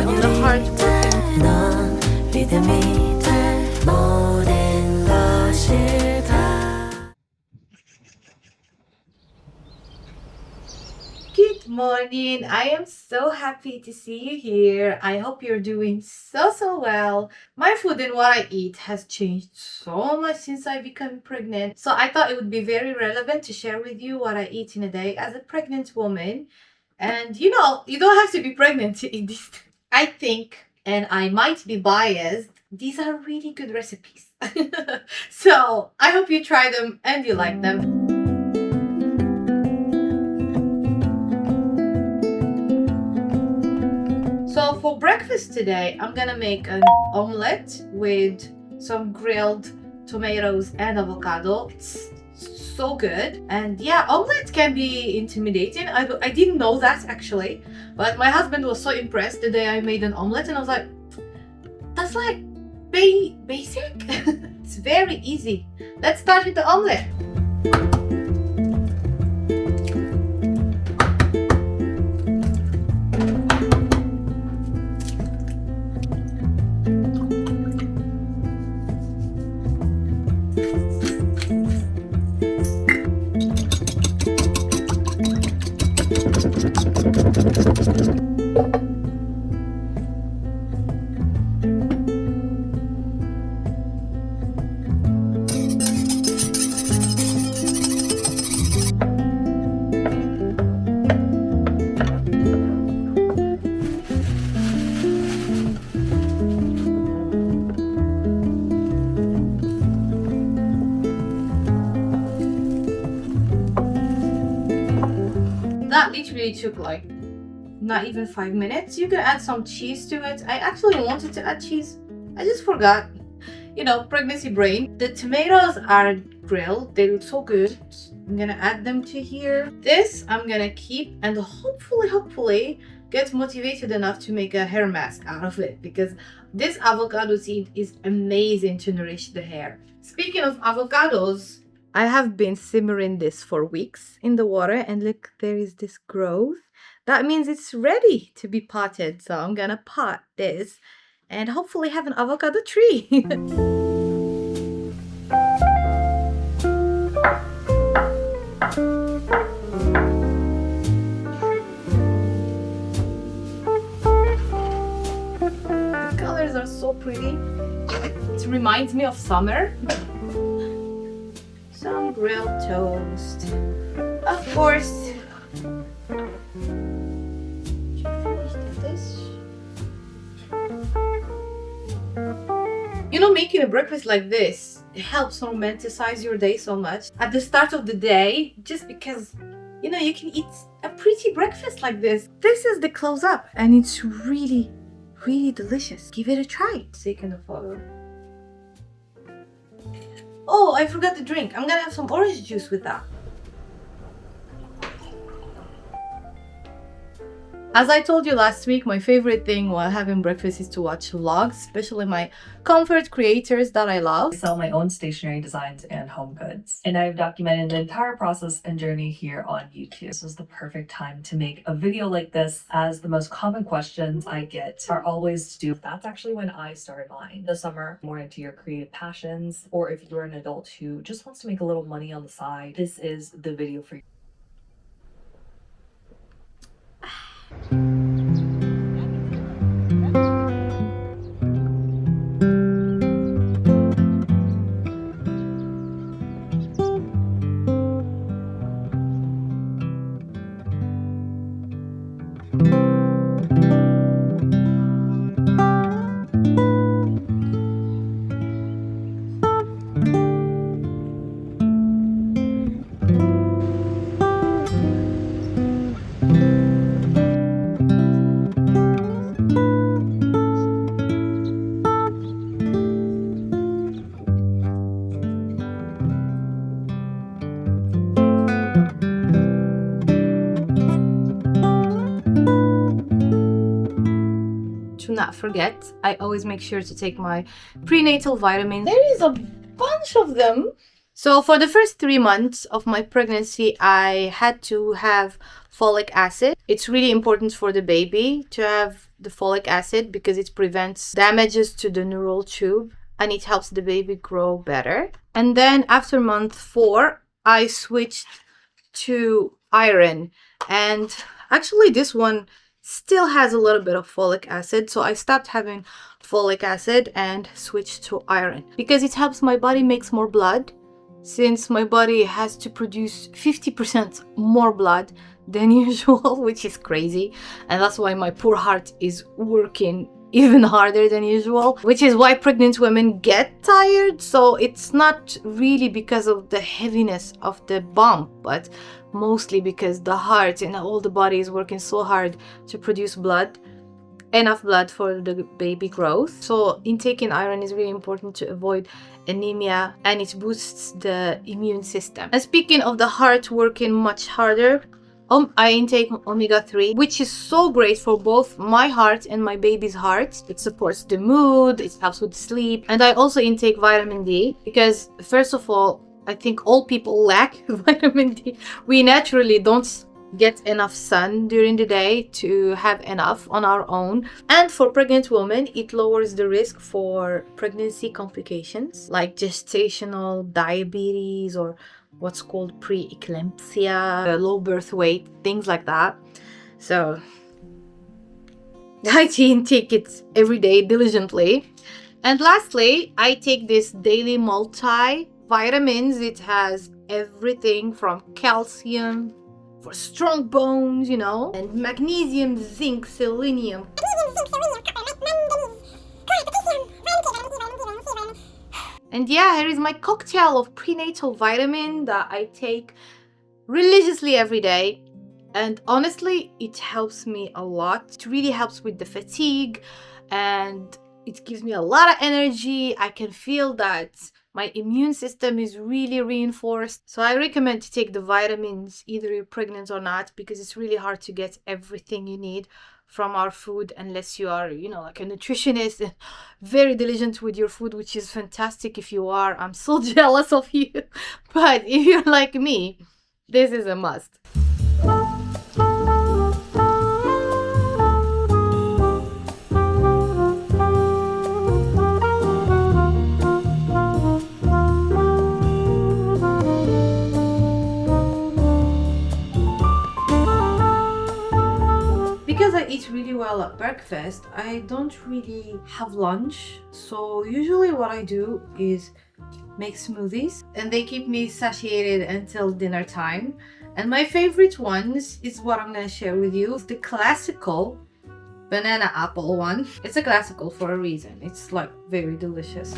on the hard Good morning. I am so happy to see you here. I hope you're doing so well. My food and what I eat has changed so much since I became pregnant. So I thought it would be very relevant to share with you what I eat in a day as a pregnant woman. And you don't have to be pregnant to eat this. I think, and I might be biased, these are really good recipes. So I hope you try them and you like them. So for breakfast today, I'm gonna make an omelette with some grilled tomatoes and avocado. It's so good. And yeah, omelette can be intimidating. I didn't know that actually, but my husband was so impressed the day I made an omelette, and I was like, that's like basic. It's very easy. Let's start with the omelette. That literally took like not even 5 minutes. You can add some cheese to it. I actually wanted to add cheese. I just forgot. Pregnancy brain. The tomatoes are grilled. They look so good. I'm gonna add them to here. This I'm gonna keep and hopefully get motivated enough to make a hair mask out of it, because this avocado seed is amazing to nourish the hair. Speaking of avocados, I have been simmering this for weeks in the water, and look, there is this growth. That means it's ready to be potted. So I'm gonna pot this and hopefully have an avocado tree. The colors are so pretty. It reminds me of summer. Some grilled toast, of course. Making a breakfast like this, it helps romanticize your day so much at the start of the day, just because you can eat a pretty breakfast like this. This is the close up, and it's really delicious. Give it a try. Second photo. Oh, I forgot the drink. I'm gonna have some orange juice with that. As I told you last week, my favorite thing while having breakfast is to watch vlogs, especially my comfort creators that I love. I sell my own stationery designs and home goods, and I've documented the entire process and journey here on YouTube. This is the perfect time to make a video like this, as the most common questions I get are always to do. That's actually when I started mine. This summer, more into your creative passions, or if you're an adult who just wants to make a little money on the side, this is the video for you. To not forget, I always make sure to take my prenatal vitamins. There is a bunch of them, So for the first 3 months of my pregnancy, I had to have folic acid. It's really important for the baby to have the folic acid because it prevents damages to the neural tube and it helps the baby grow better. And then after month 4, I switched to iron. And actually, this one still has a little bit of folic acid. So I stopped having folic acid and switched to iron because it helps my body makes more blood, since my body has to produce 50% more blood than usual, which is crazy. And that's why my poor heart is working even harder than usual, which is why pregnant women get tired. So it's not really because of the heaviness of the bump, but mostly because the heart and all the body is working so hard to produce blood, enough blood for the baby growth. So intaking iron is really important to avoid anemia, and it boosts the immune system. And speaking of the heart working much harder, I intake omega-3, which is so great for both my heart and my baby's heart. It supports the mood, it helps with sleep. And I also intake vitamin D because, first of all, I think all people lack vitamin D. We naturally don't get enough sun during the day to have enough on our own. And for pregnant women, it lowers the risk for pregnancy complications like gestational diabetes or what's called preeclampsia, low birth weight, things like that. So I take it every day diligently. And lastly, I take this daily multivitamins. It has everything from calcium for strong bones, and magnesium, zinc, selenium. And yeah, here is my cocktail of prenatal vitamin that I take religiously every day. And honestly, it helps me a lot. It really helps with the fatigue and it gives me a lot of energy. I can feel that my immune system is really reinforced. So I recommend to take the vitamins either you're pregnant or not, because it's really hard to get everything you need from our food unless you are, like a nutritionist and very diligent with your food, which is fantastic if you are. I'm so jealous of you. But if you're like me, this is a must. Because I eat really well at breakfast, I don't really have lunch. So usually what I do is make smoothies and they keep me satiated until dinner time. And my favorite ones is what I'm going to share with you. The classical banana apple one. It's a classical for a reason. It's like very delicious.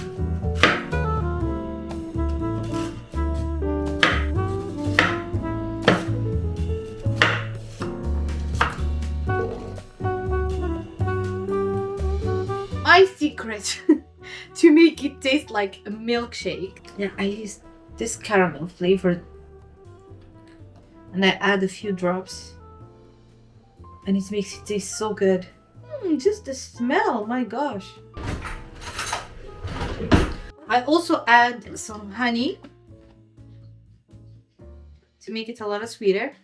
My secret to make it taste like a milkshake. Yeah, I use this caramel flavor and I add a few drops and it makes it taste so good. Just the smell, my gosh. I also add some honey to make it a lot sweeter.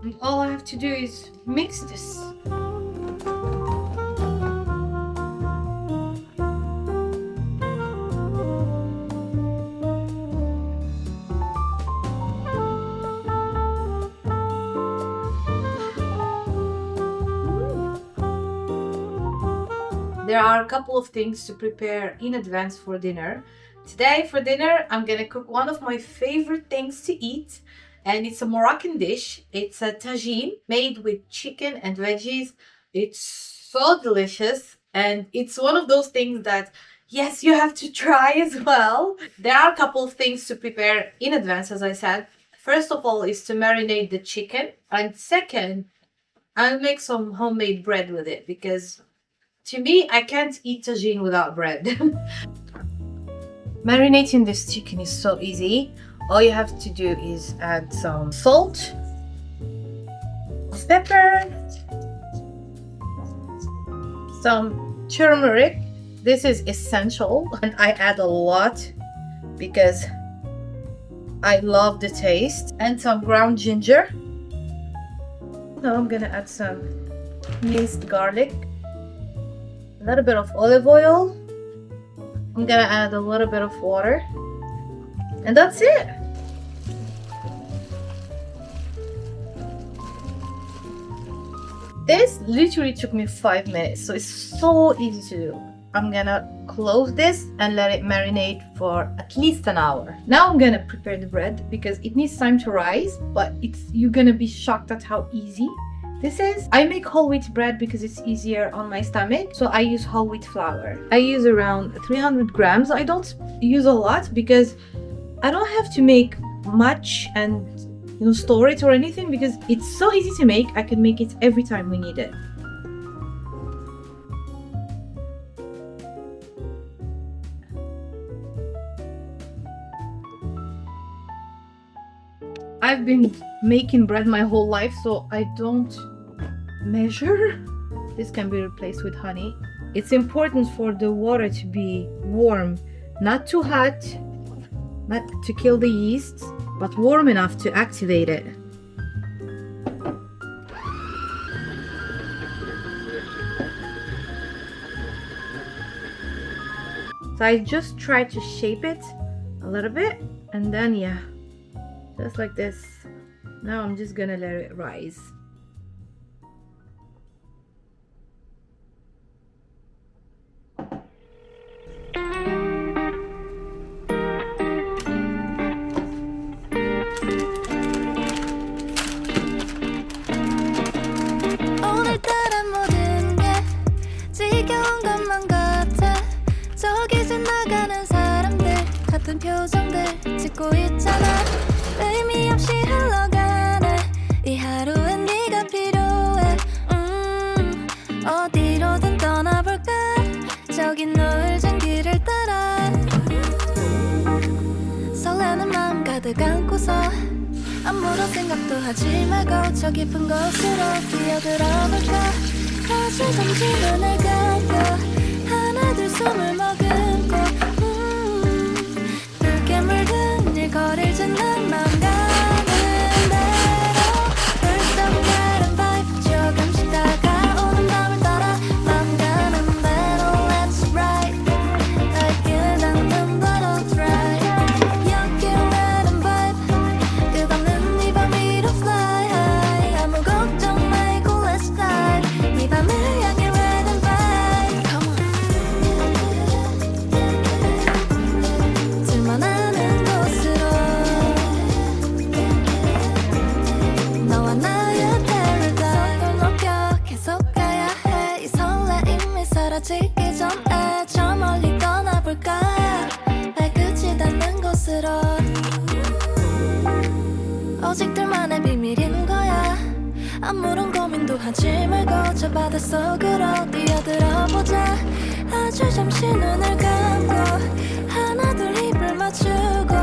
And all I have to do is mix this. There are a couple of things to prepare in advance for dinner. Today for dinner, I'm gonna cook one of my favorite things to eat, and it's a Moroccan dish. It's a tagine made with chicken and veggies. It's so delicious, and it's one of those things that, yes, you have to try as well. There are a couple of things to prepare in advance, as I said. First of all is to marinate the chicken, and second, I'll make some homemade bread with it because to me, I can't eat tagine without bread. Marinating this chicken is so easy. All you have to do is add some salt, pepper, some turmeric, This is essential, and I add a lot because I love the taste. And some ground ginger. Now I'm gonna add some minced garlic, a little bit of olive oil. I'm gonna add a little bit of water, and that's it. This literally took me 5 minutes, so it's so easy to do. I'm gonna close this and let it marinate for at least an hour. Now I'm gonna prepare the bread because it needs time to rise, but you're gonna be shocked at how easy this is. I make whole wheat bread because it's easier on my stomach, so I use whole wheat flour. I use around 300 grams. I don't use a lot because I don't have to make much and store it or anything because it's so easy to make. I can make it every time we need it. I've been making bread my whole life, so I don't measure. This can be replaced with honey. It's important for the water to be warm, not too hot, not to kill the yeast, but warm enough to activate it. So I just try to shape it a little bit, and then yeah, just like this. Now I'm just gonna let it rise. 오늘따라 모든 게 지겨운 것만 같아. 저기 지나가는 사람들 같은 표정들 짓고 있잖아. 의미 없이 흘러가네. 이 하루엔 네가 필요해. 어디로든 떠나볼까. 저기 노을진 길을 따라. 설레는 마음 가득 안고서 아무런 생각도 하지 말고 저 깊은 곳으로 뛰어들어볼까. 아주 잠시 눈을 감고 하나 둘 숨을 머금고 붉게 물든 일거리를 짓는 맘 가는 대로 벌써 다른 vibe 조금씩 다가오는 밤을 따라 맘 가는 대로 let's ride 날길 닿는 대로 try 연기라는 vibe 끝없는 네 밤 위로 fly high 아무 걱정 말고 let's dive 네 밤을 향해 ride and vibe come on 둘만 아는 곳으로 너와 나의 paradise 속을 높여 계속 가야 해 이 설레임이 사라지기 전에 저 멀리 떠나볼까 발끝이 닿는 곳으로 오직 둘만의 비밀인 거야 아무런 고민도 하지 말고 저 바닷속으로 뛰어들어보자 아주 잠시 눈을 감고 하나 둘 입을 맞추고